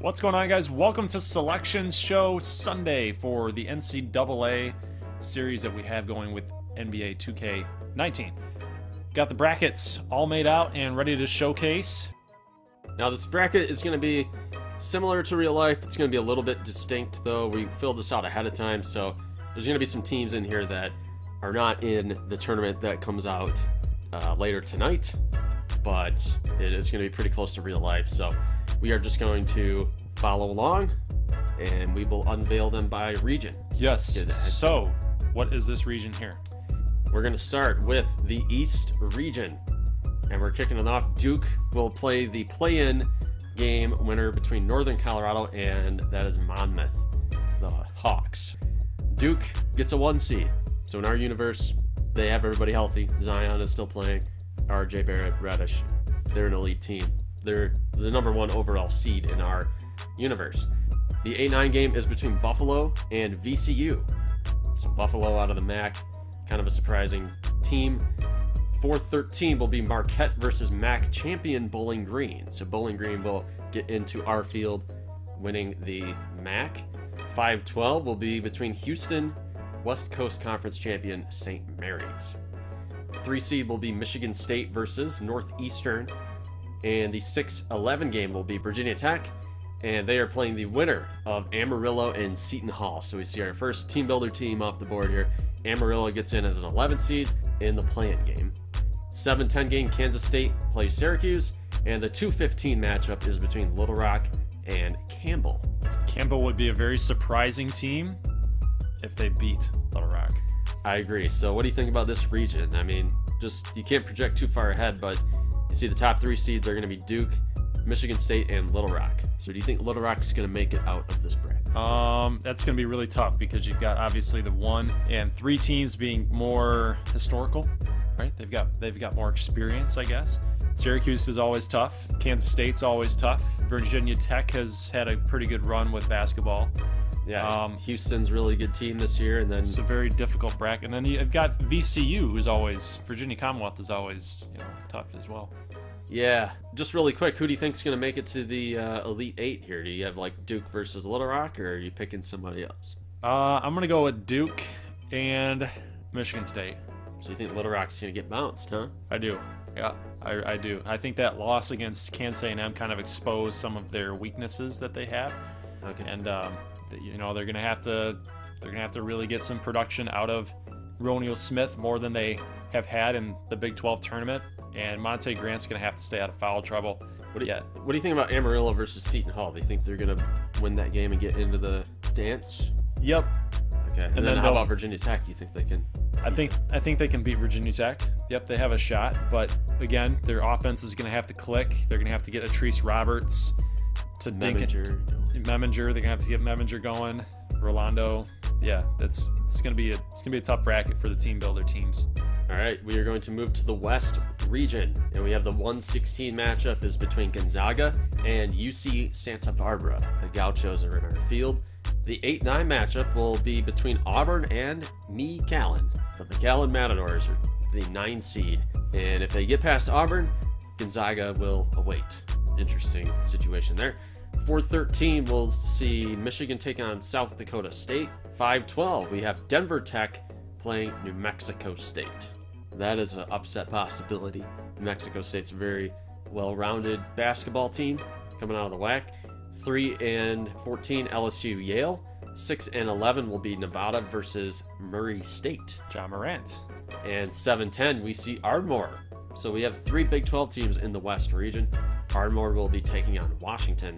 What's going on, guys? Welcome to Selection Show Sunday for the NCAA series that we have going with NBA 2K19. Got the brackets all made out and ready to showcase. Now this bracket is going to be similar to real life. It's going to be a little bit distinct though. We filled this out ahead of time, so there's going to be some teams in here that are not in the tournament that comes out later tonight, but it is going to be pretty close to real life. So we are just going to follow along and we will unveil them by region. Yes. So what is this region here? We're going to start with the East region, and we're kicking it off. Duke will play the play-in game winner between Northern Colorado and that is Monmouth, the Hawks. Duke gets a 1 seed. So in our universe, they have everybody healthy. Zion is still playing. RJ Barrett, Reddish, they're an elite team. They're the #1 overall seed in our universe. The 8-9 game is between Buffalo and VCU. So Buffalo out of the MAC, kind of a surprising team. 4-13 will be Marquette versus MAC champion Bowling Green. So Bowling Green will get into our field, winning the MAC. 5-12 will be between Houston, West Coast Conference champion St. Mary's. 3 seed will be Michigan State versus Northeastern. And the 6-11 game will be Virginia Tech, and they are playing the winner of Amarillo and Seton Hall. So we see our first team builder team off the board here. Amarillo gets in as an 11 seed in the play-in game. 7-10 game, Kansas State plays Syracuse, and the 2-15 matchup is between Little Rock and Campbell. Campbell would be a very surprising team if they beat Little Rock. I agree. So what do you think about this region? I mean, just you can't project too far ahead, but you see the top 3 seeds are going to be Duke, Michigan State, and Little Rock. So do you think Little Rock's going to make it out of this bracket? That's going to be really tough because you've got obviously the 1 and 3 teams being more historical, right? They've got more experience, I guess. Syracuse is always tough. Kansas State's always tough. Virginia Tech has had a pretty good run with basketball. Yeah, Houston's really good team this year, and then it's a very difficult bracket. And then you've got VCU, who's always Virginia Commonwealth is always tough as well. Yeah, just really quick, who do you think's going to make it to the Elite 8 here? Do you have like Duke versus Little Rock, or are you picking somebody else? I'm going to go with Duke and Michigan State. So you think Little Rock's going to get bounced, huh? I do. Yeah, I do. I think that loss against Kansas A&M kind of exposed some of their weaknesses that they have. Okay. And they're gonna have to really get some production out of Roneo Smith more than they have had in the Big 12 tournament. And Monte Grant's gonna have to stay out of foul trouble. What do you think about Amarillo versus Seton Hall? Do you think they're gonna win that game and get into the dance? Yep. Okay. And then how about Virginia Tech? Do you think they can? I think they can beat Virginia Tech. Yep, they have a shot. But again, their offense is gonna have to click. They're gonna have to get Atrice Roberts to dink it. Meminger, they're gonna have to get Meminger going. Rolando, yeah, it's gonna be a tough bracket for the team builder teams. All right, we are going to move to the West region, and we have the 1-16 matchup is between Gonzaga and UC Santa Barbara. The Gauchos are in our field. The 8-9 matchup will be between Auburn and McAllen. The McAllen Matadors are the 9 seed, and if they get past Auburn, Gonzaga will await. Interesting situation there. 4-13, we'll see Michigan take on South Dakota State. 5-12, we have Denver Tech playing New Mexico State. That is an upset possibility. New Mexico State's a very well-rounded basketball team coming out of the WAC. 3-14, LSU Yale. 6-11 will be Nevada versus Murray State. John Morant. And 7-10, we see Ardmore. So we have 3 Big 12 teams in the West region. Ardmore will be taking on Washington.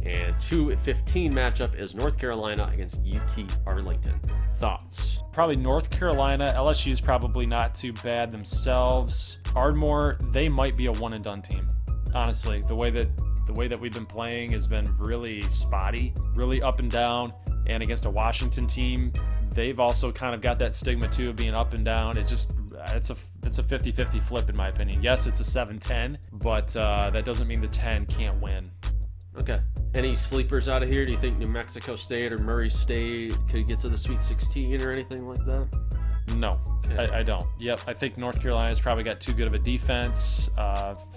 And 2-15 matchup is North Carolina against UT Arlington. Thoughts? Probably North Carolina. LSU is probably not too bad themselves. Ardmore, they might be a one-and-done team. Honestly, the way that we've been playing has been really spotty, really up and down. And against a Washington team, they've also kind of got that stigma too of being up and down. It's a 50-50 flip in my opinion. Yes, it's a 7-10, but that doesn't mean the 10 can't win. Okay. Any sleepers out of here? Do you think New Mexico State or Murray State could get to the Sweet 16 or anything like that? No, okay. I don't. Yep, I think North Carolina's probably got too good of a defense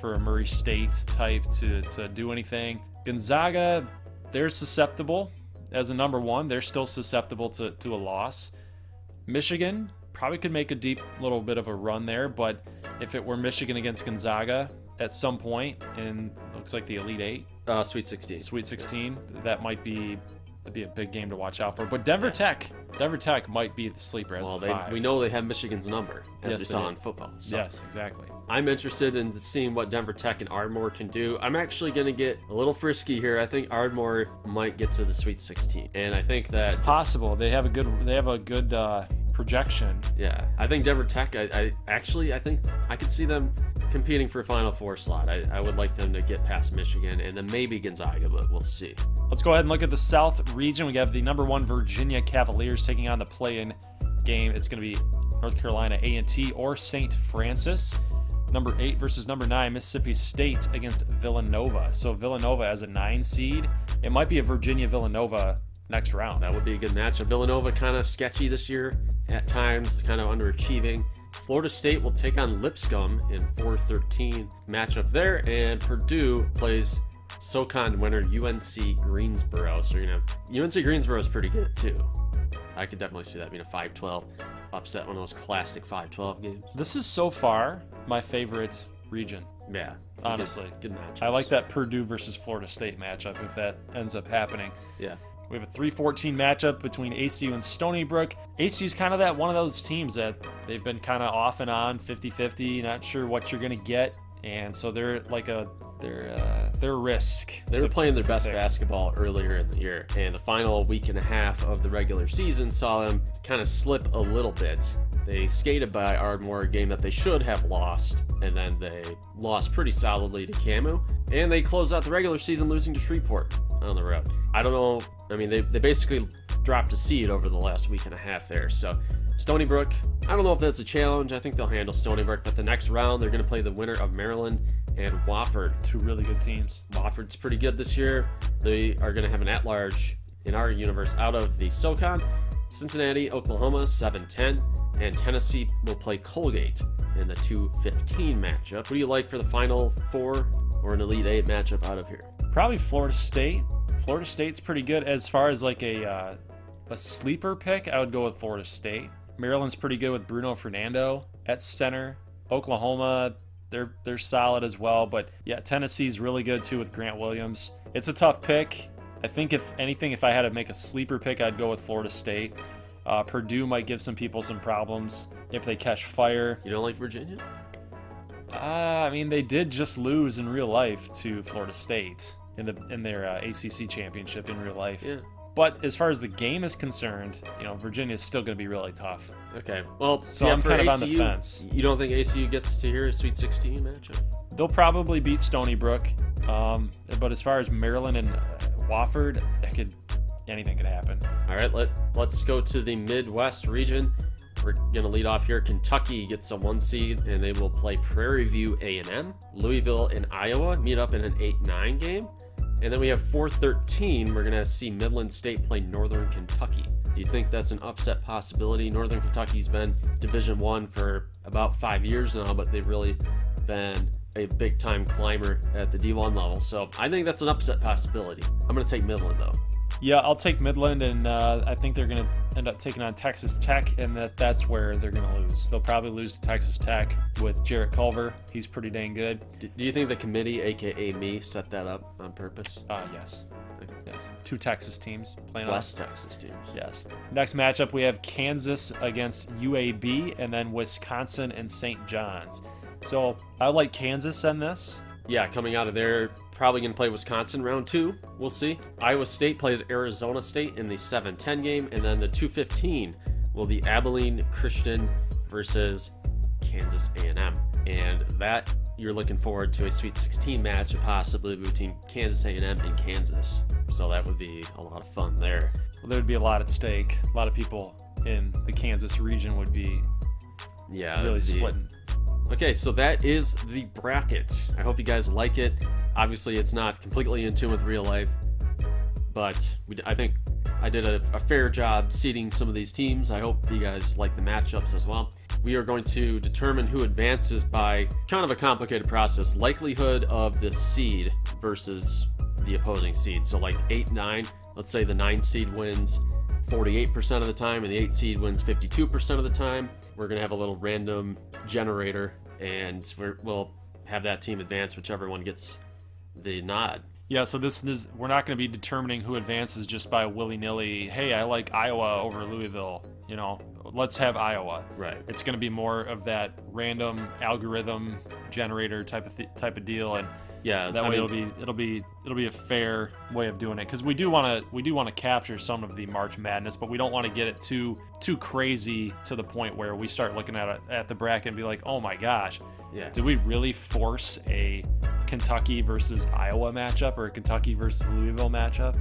for a Murray State type to do anything. Gonzaga, they're susceptible as a number 1. They're still susceptible to a loss. Michigan probably could make a deep little bit of a run there, but if it were Michigan against Gonzaga at some point, and looks like the Elite 8, Sweet 16, Sweet 16, that might be that'd be a big game to watch out for. But Denver Tech might be the sleeper as the 5. We know they have Michigan's number, as we saw in football. So yes, exactly. I'm interested in seeing what Denver Tech and Ardmore can do. I'm actually going to get a little frisky here. I think Ardmore might get to the Sweet 16, and I think that it's possible. They have a good projection. Yeah, I think Denver Tech. I think I could see them competing for a Final Four slot. I would like them to get past Michigan and then maybe Gonzaga, but we'll see. Let's go ahead and look at the South region. We have the number 1 Virginia Cavaliers taking on the play-in game. It's going to be North Carolina A&T or St. Francis. Number 8 versus number 9, Mississippi State against Villanova. So Villanova as a 9 seed. It might be a Virginia-Villanova next round. That would be a good matchup. Villanova kind of sketchy this year at times, kind of underachieving. Florida State will take on Lipscomb in 4-13 matchup there, and Purdue plays SoCon winner UNC Greensboro. So you're gonna have UNC Greensboro is pretty good too. I could definitely see that being a 5-12 upset, one of those classic 5-12 games. This is so far my favorite region. Yeah, honestly, good matchup. I like that Purdue versus Florida State matchup if that ends up happening. Yeah. We have a 3-14 matchup between ACU and Stony Brook. ACU's kind of that one of those teams that they've been kind of off and on, 50-50, not sure what you're going to get. And so they're like they're a risk. They were playing their best basketball earlier in the year, and the final week and a half of the regular season saw them kind of slip a little bit. They skated by Ardmore, a game that they should have lost, and then they lost pretty solidly to Camu, and they closed out the regular season losing to Shreveport on the road. I don't know. I mean, they basically dropped a seed over the last week and a half there. So Stony Brook, I don't know if that's a challenge. I think they'll handle Stony Brook, but the next round they're going to play the winner of Maryland and Wofford. 2 really good teams. Wofford's pretty good this year. They are going to have an at-large in our universe out of the SoCon. Cincinnati, Oklahoma, 7-10, and Tennessee will play Colgate in the 2-15 matchup. Who do you like for the Final Four or an Elite 8 matchup out of here? Probably Florida State. Florida State's pretty good as far as like a sleeper pick. I would go with Florida State. Maryland's pretty good with Bruno Fernando at center. Oklahoma, they're solid as well. But yeah, Tennessee's really good too with Grant Williams. It's a tough pick. I think if anything, if I had to make a sleeper pick, I'd go with Florida State. Purdue might give some people some problems if they catch fire. You don't like Virginia? I mean, they did just lose in real life to Florida State in their ACC championship in real life. Yeah. But as far as the game is concerned, you know, Virginia is still going to be really tough. Okay. Well, so I'm kind of on the fence. You don't think ACU gets to hear a Sweet 16 matchup? They'll probably beat Stony Brook. But as far as Maryland and Wofford, anything could happen. All right, let's go to the Midwest region. We're going to lead off here. Kentucky gets a 1 seed, and they will play Prairie View A&M. Louisville and Iowa meet up in an 8-9 game. And then we have 4-13. We're going to see Midland State play Northern Kentucky. Do you think that's an upset possibility? Northern Kentucky's been Division I for about 5 years now, but they've really been a big-time climber at the D1 level. So I think that's an upset possibility. I'm going to take Midland, though. Yeah, I'll take Midland, and I think they're going to end up taking on Texas Tech, and that's where they're going to lose. They'll probably lose to Texas Tech with Jarrett Culver. He's pretty dang good. Do you think the committee, a.k.a. me, set that up on purpose? Yes. Yes. 2 Texas teams playing West Texas teams. Yes. Next matchup, we have Kansas against UAB, and then Wisconsin and St. John's. So I like Kansas in this. Yeah, coming out of there, probably going to play Wisconsin round 2. We'll see. Iowa State plays Arizona State in the 7-10 game, and then the 2-15 will be Abilene Christian versus Kansas A&M. And that, you're looking forward to a Sweet 16 match, possibly between Kansas A&M and Kansas. So that would be a lot of fun there. Well, there would be a lot at stake. A lot of people in the Kansas region would be really splitting. Okay, so that is the bracket. I hope you guys like it. Obviously, it's not completely in tune with real life, but I think I did a fair job seeding some of these teams. I hope you guys like the matchups as well. We are going to determine who advances by kind of a complicated process. Likelihood of the seed versus the opposing seed. So like 8, 9, let's say the 9 seed wins 48% of the time and the 8 seed wins 52% of the time. We're going to have a little random generator, and we'll have that team advance whichever one gets the nod. Yeah, so this we're not going to be determining who advances just by willy-nilly, hey, I like Iowa over Louisville, you know, let's have Iowa. Right. It's going to be more of that random algorithm generator type of deal, and yeah, that way it'll be a fair way of doing it, because we do want to capture some of the March Madness, but we don't want to get it too crazy to the point where we start looking at the bracket and be like, oh my gosh, yeah, did we really force a Kentucky versus Iowa matchup or a Kentucky versus Louisville matchup?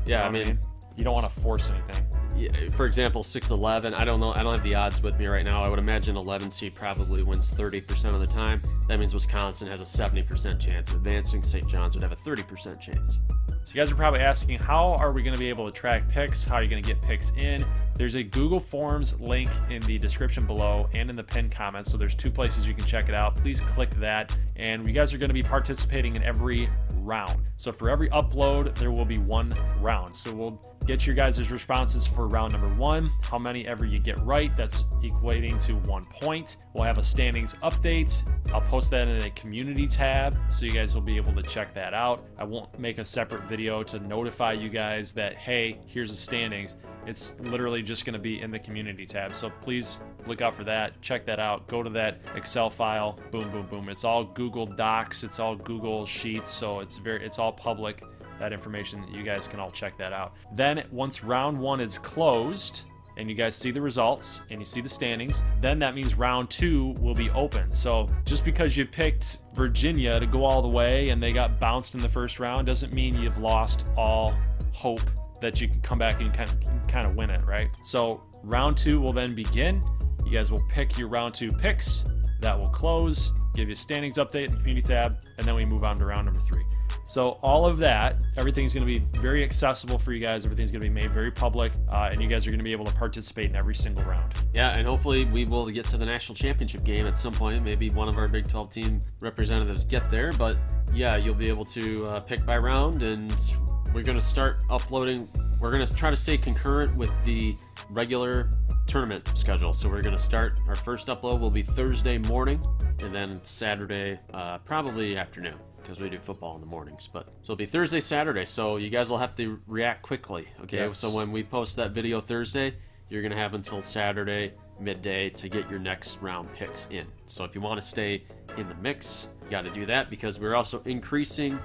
Yeah, I mean, you don't want to force anything. Yeah, for example, 6-11, I don't know, I don't have the odds with me right now. I would imagine 11 seed probably wins 30% of the time. That means Wisconsin has a 70% chance of advancing. St. John's would have a 30% chance. So you guys are probably asking, how are we going to be able to track picks? How are you going to get picks in? There's a Google Forms link in the description below and in the pinned comments. So there's 2 places you can check it out. Please click that. And you guys are going to be participating in every round. So for every upload, there will be 1 round. So we'll get your guys' responses for round number 1. How many ever you get right, that's equating to 1 point. We'll have a standings update. I'll post that in a community tab, so you guys will be able to check that out. I won't make a separate video to notify you guys that, hey, here's the standings. It's literally just going to be in the community tab. So please look out for that. Check that out. Go to that Excel file. Boom, boom, boom. It's all Google Docs. It's all Google Sheets. So it's all public. That information, you guys can all check that out. Then once round 1 is closed and you guys see the results and you see the standings, then that means round 2 will be open. So just because you picked Virginia to go all the way and they got bounced in the first round doesn't mean you've lost all hope that you can come back and kind of win it, right? So round 2 will then begin. You guys will pick your round 2 picks. That will close, give you a standings update in the community tab, and then we move on to round number 3. So all of that, everything's going to be very accessible for you guys. Everything's going to be made very public, and you guys are going to be able to participate in every single round. Yeah, and hopefully we will get to the national championship game at some point. Maybe one of our Big 12 team representatives get there, but yeah, you'll be able to pick by round, and we're going to start uploading. We're going to try to stay concurrent with the regular tournament schedule. So we're going to start, our first upload will be Thursday morning, and then Saturday probably afternoon, because we do football in the mornings. But so it'll be Thursday, Saturday, so you guys will have to react quickly, okay? Yes. So when we post that video Thursday, you're going to have until Saturday midday to get your next round picks in. So if you want to stay in the mix, you got to do that, because we're also increasing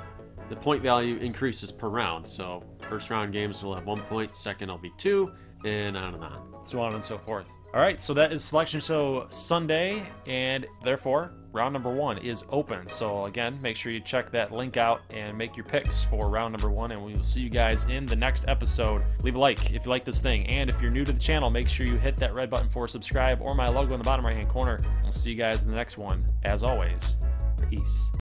the point value increases per round. So first round games will have 1 point, second will be 2, and on and on. So on and so forth. All right, so that is Selection Show Sunday, and therefore round number 1 is open. So again, make sure you check that link out and make your picks for round number 1, and we will see you guys in the next episode. Leave a like if you like this thing, and if you're new to the channel, make sure you hit that red button for subscribe or my logo in the bottom right hand corner. We'll see you guys in the next one. As always, peace.